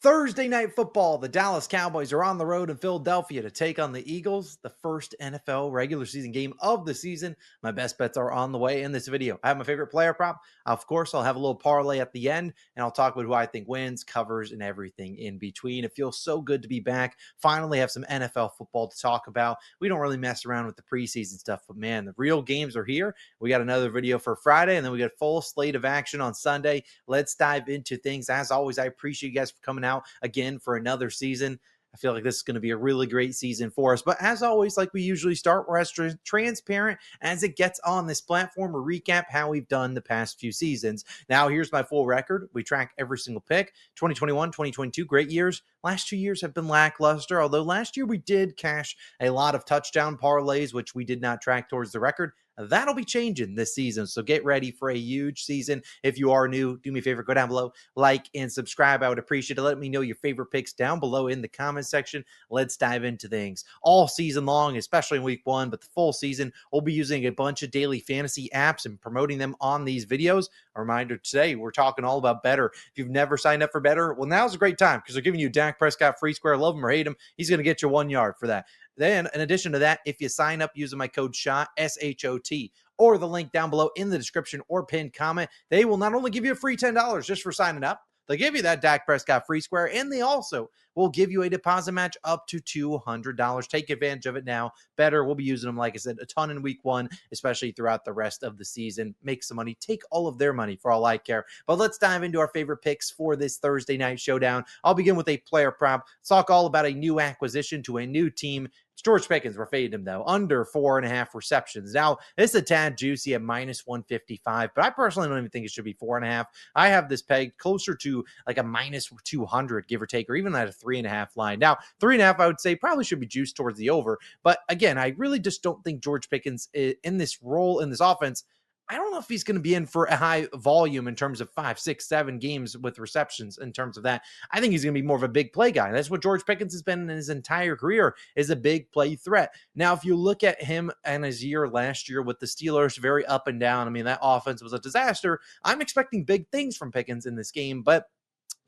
Thursday night football. The Dallas Cowboys are on the road in Philadelphia to take on the Eagles, the first NFL regular season game of the season. My best bets are on the way in this video. I have my favorite player prop. Of course, I'll have a little parlay at the end, and I'll talk about who I think wins, covers, and everything in between. It feels so good to be back. Finally have some NFL football to talk about. We don't really mess around with the preseason stuff, but man, the real games are here. We got another video for Friday, and then we got a full slate of action on Sunday. Let's dive into things. As always, I appreciate you guys for coming out again for another season. I feel like this is going to be a really great season for us. But as always, like we usually start, we're as transparent as it gets on this platform. We recap how we've done the past few seasons. Now, here's my full record. We track every single pick. 2021, 2022, great years. Last 2 years have been lackluster, although last year we did cash a lot of touchdown parlays, which we did not track towards the record. That'll be changing this season, so get ready for a huge season. If you are new, do me a favor, go down below, like and subscribe. I would appreciate it. Let me know your favorite picks down below in the comment section. Let's dive into things all season long, especially in week one, but the full season. We'll be using a bunch of daily fantasy apps and promoting them on these videos. A reminder today, we're talking all about Betr. If you've never signed up for Betr, well, now's a great time because they're giving you Dak Prescott free square. Love him or hate him, he's going to get you 1 yard for that. Then, in addition to that, if you sign up using my code SHOT, S-H-O-T, or the link down below in the description or pinned comment, they will not only give you a free $10 just for signing up, they'll give you that Dak Prescott free square, and they also will give you a deposit match up to $200. Take advantage of it now. Betr, we'll be using them, like I said, a ton in week one, especially throughout the rest of the season. Make some money. Take all of their money for all I care. But let's dive into our favorite picks for this Thursday night showdown. I'll begin with a player prop. Let's talk all about a new acquisition to a new team. It's George Pickens. We're fading him, though. Under 4.5 receptions. Now, it's a tad juicy at minus 155, but I personally don't even think it should be 4.5. I have this pegged closer to like a minus 200, give or take, or even at a 3.5 line. Now, 3.5, I would say probably should be juiced towards the over. But again, I really just don't think George Pickens in this role, in this offense, I don't know if he's going to be in for a high volume in terms of 5, 6, 7 games with receptions in terms of that. I think he's going to be more of a big play guy. That's what George Pickens has been in his entire career, is a big play threat. Now, if you look at him and his year last year with the Steelers, very up and down. I mean, that offense was a disaster. I'm expecting big things from Pickens in this game, but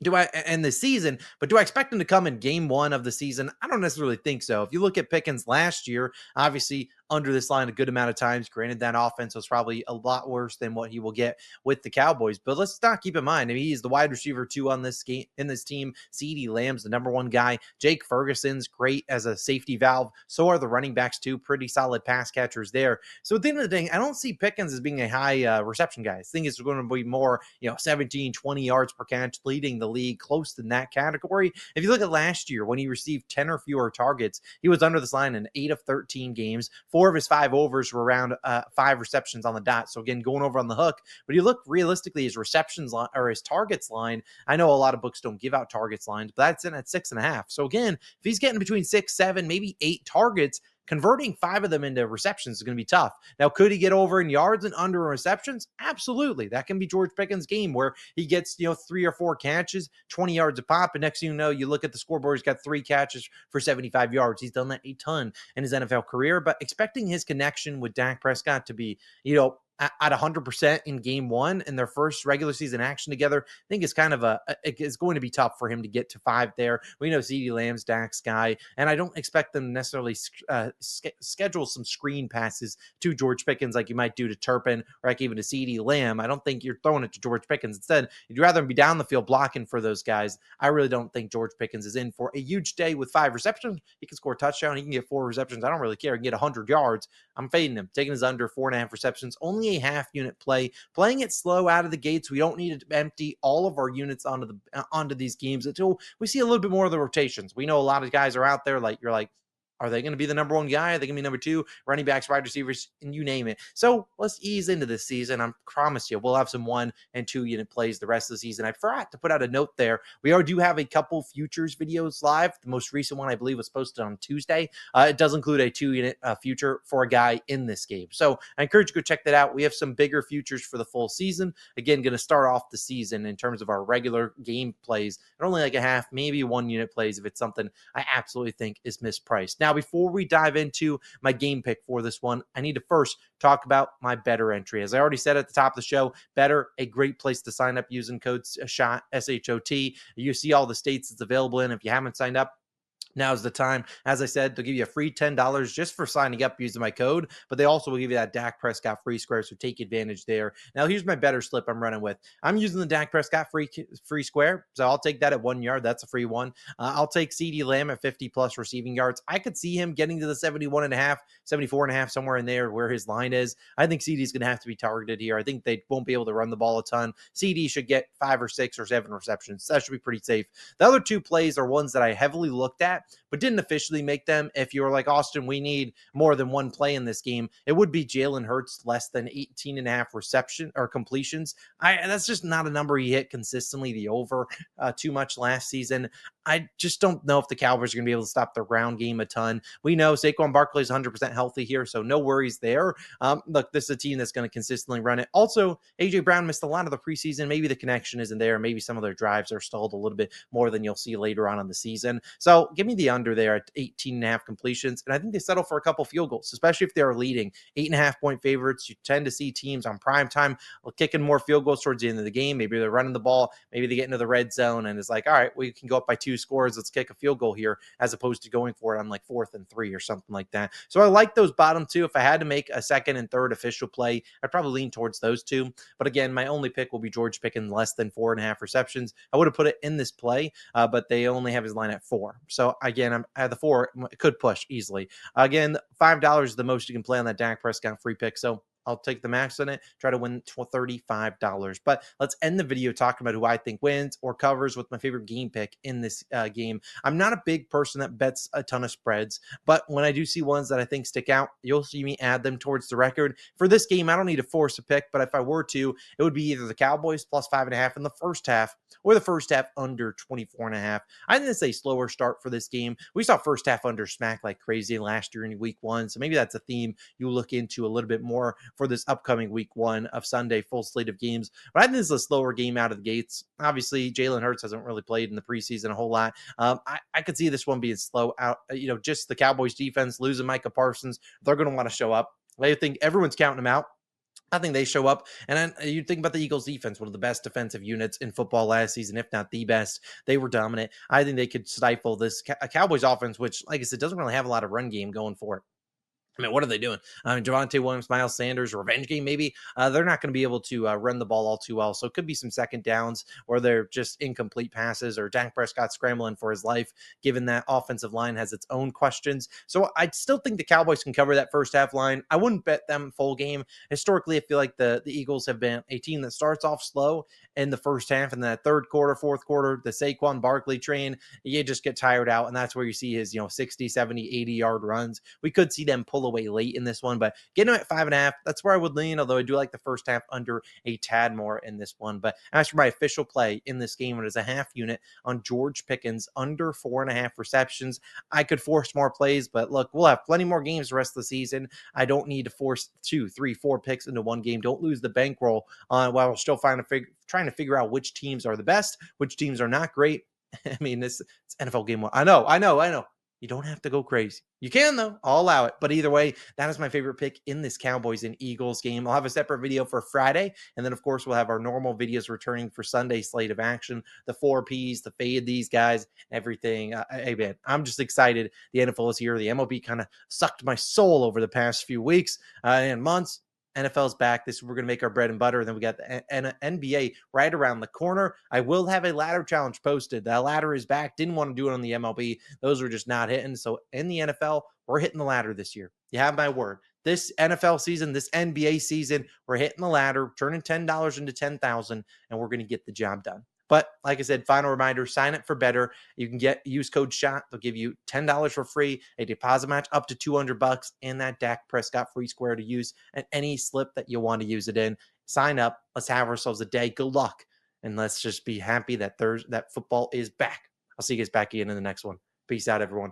do I expect him to come in game one of the season? I don't necessarily think so. If you look at Pickens last year, obviously under this line a good amount of times. Granted, that offense was probably a lot worse than what he will get with the Cowboys. But let's not keep in mind, I mean, he's the wide receiver 2 on this game in this team. CeeDee Lamb's the number 1 guy. Jake Ferguson's great as a safety valve. So are the running backs too. Pretty solid pass catchers there. So at the end of the day, I don't see Pickens as being a high reception guy. I think it's going to be more, 17, 20 yards per catch, leading the league close in that category. If you look at last year when he received 10 or fewer targets, he was under this line in 8 of 13 games. 4 of his 5 overs were around 5 receptions on the dot. So again, going over on the hook. But you look realistically, his receptions line or his targets line. I know a lot of books don't give out targets lines, but that's in at 6.5. So again, if he's getting between 6, 7, maybe 8 targets, converting 5 of them into receptions is going to be tough. Now, could he get over in yards and under receptions? Absolutely. That can be George Pickens' game where he gets, 3 or 4 catches, 20 yards a pop. And next thing you know, you look at the scoreboard, he's got 3 catches for 75 yards. He's done that a ton in his NFL career, but expecting his connection with Dak Prescott to be, at 100% in game one in their first regular season action together, I think it's kind of it's going to be tough for him to get to 5 there. We know CeeDee Lamb's Dak's guy, and I don't expect them to necessarily schedule some screen passes to George Pickens like you might do to Turpin or like even to CeeDee Lamb. I don't think you're throwing it to George Pickens. Instead, you'd rather him be down the field blocking for those guys. I really don't think George Pickens is in for a huge day with 5 receptions. He can score a touchdown. He can get 4 receptions. I don't really care. He can get 100 yards. I'm fading him. Taking his under 4.5 receptions. Only a half unit play, playing it slow out of the gates. We don't need to empty all of our units onto these games until we see a little bit more of the rotations. We know a lot of guys are out there, like you're like, are they going to be the number 1 guy? Are they going to be number 2? Running backs, wide receivers, and you name it. So let's ease into this season. I promise you, we'll have some 1 and 2 unit plays the rest of the season. I forgot to put out a note there. We do have a couple futures videos live. The most recent one, I believe, was posted on Tuesday. It does include a 2-unit future for a guy in this game. So I encourage you to go check that out. We have some bigger futures for the full season. Again, going to start off the season in terms of our regular game plays at only like a half, maybe 1 unit plays if it's something I absolutely think is mispriced. Now, Now, before we dive into my game pick for this one, I need to first talk about my Betr entry. As I already said at the top of the show, Betr, a great place to sign up using code SHOT, SHOT. You see all the states it's available in. If you haven't signed up, now's the time. As I said, they'll give you a free $10 just for signing up using my code, but they also will give you that Dak Prescott free square, so take advantage there. Now, here's my Betr slip I'm running with. I'm using the Dak Prescott free square, so I'll take that at 1 yard. That's a free one. I'll take CeeDee Lamb at 50+ receiving yards. I could see him getting to the 71.5, 74.5, somewhere in there where his line is. I think CeeDee's going to have to be targeted here. I think they won't be able to run the ball a ton. CeeDee should get 5 or 6 or 7 receptions. That should be pretty safe. The other two plays are ones that I heavily looked at, but didn't officially make them. If you were like, Austin, we need more than one play in this game, it would be Jalen Hurts less than 18.5 reception or completions. That's just not a number he hit consistently, the over too much last season. I just don't know if the Cowboys are going to be able to stop the ground game a ton. We know Saquon Barkley is 100% healthy here, so no worries there. Look, this is a team that's going to consistently run it. Also, A.J. Brown missed a lot of the preseason. Maybe the connection isn't there. Maybe some of their drives are stalled a little bit more than you'll see later on in the season. So give me the under there at 18.5 completions, and I think they settle for a couple field goals, especially if they're leading 8.5-point favorites. You tend to see teams on prime time kicking more field goals towards the end of the game. Maybe they're running the ball. Maybe they get into the red zone, and it's like, all right, we can go up by 2 scores. Let's kick a field goal here, as opposed to going for it on like 4th and 3 or something like that. So I like those bottom two. If I had to make a second and third official play, I'd probably lean towards those two. But again, my only pick will be George Pickens less than 4.5 receptions. I would have put it in this play, but they only have his line at 4. So again, I'm at the 4. It could push easily. Again, $5 is the most you can play on that Dak Prescott free pick. So I'll take the max on it, try to win $35. But let's end the video talking about who I think wins or covers with my favorite game pick in this game. I'm not a big person that bets a ton of spreads, but when I do see ones that I think stick out, you'll see me add them towards the record. For this game, I don't need to force a pick, but if I were to, it would be either the Cowboys plus 5.5 in the first half or the first half under 24.5. I think it's a slower start for this game. We saw first half under smack like crazy last year in week 1, so maybe that's a theme you look into a little bit more for this upcoming week 1 of Sunday full slate of games. But I think this is a slower game out of the gates. Obviously, Jalen Hurts hasn't really played in the preseason a whole lot. I could see this one being slow out. Just the Cowboys defense losing Micah Parsons. They're going to want to show up. I think everyone's counting them out. I think they show up. And then you think about the Eagles defense, one of the best defensive units in football last season, if not the best. They were dominant. I think they could stifle this Cowboys offense, which, like I said, doesn't really have a lot of run game going for it. I mean, what are they doing? Javonte Williams, Miles Sanders, revenge game, maybe. They're not going to be able to run the ball all too well. So it could be some second downs or they're just incomplete passes or Dak Prescott scrambling for his life, given that offensive line has its own questions. So I still think the Cowboys can cover that first half line. I wouldn't bet them full game. Historically, I feel like the Eagles have been a team that starts off slow in the first half, and then that third quarter, fourth quarter, the Saquon Barkley train, you just get tired out, and that's where you see his 60, 70, 80-yard runs. We could see them pull away late in this one, but getting them at 5.5, that's where I would lean, although I do like the first half under a tad more in this one. But as for my official play in this game, it is a half unit on George Pickens under 4.5 receptions. I could force more plays, but look, we'll have plenty more games the rest of the season. I don't need to force 2, 3, 4 picks into one game. Don't lose the bankroll while we're still trying to figure out which teams are the best, which teams are not great. I mean, it's NFL game 1. I know. You don't have to go crazy. You can, though. I'll allow it. But either way, that is my favorite pick in this Cowboys and Eagles game. I'll have a separate video for Friday. And then, of course, we'll have our normal videos returning for Sunday slate of action. The 4Ps, the fade these guys, everything. Hey, man, I'm just excited. The NFL is here. The MLB kind of sucked my soul over the past few weeks and months. NFL's back. We're going to make our bread and butter. And then we got the NBA right around the corner. I will have a ladder challenge posted. That ladder is back. Didn't want to do it on the MLB. Those were just not hitting. So in the NFL, we're hitting the ladder this year. You have my word. This NFL season, this NBA season, we're hitting the ladder, turning $10 into $10,000, and we're going to get the job done. But like I said, final reminder, sign up for Betr. You can use code SHOT. They'll give you $10 for free, a deposit match up to $200, and that Dak Prescott free square to use at any slip that you want to use it in. Sign up. Let's have ourselves a day. Good luck. And let's just be happy that football is back. I'll see you guys back again in the next one. Peace out, everyone.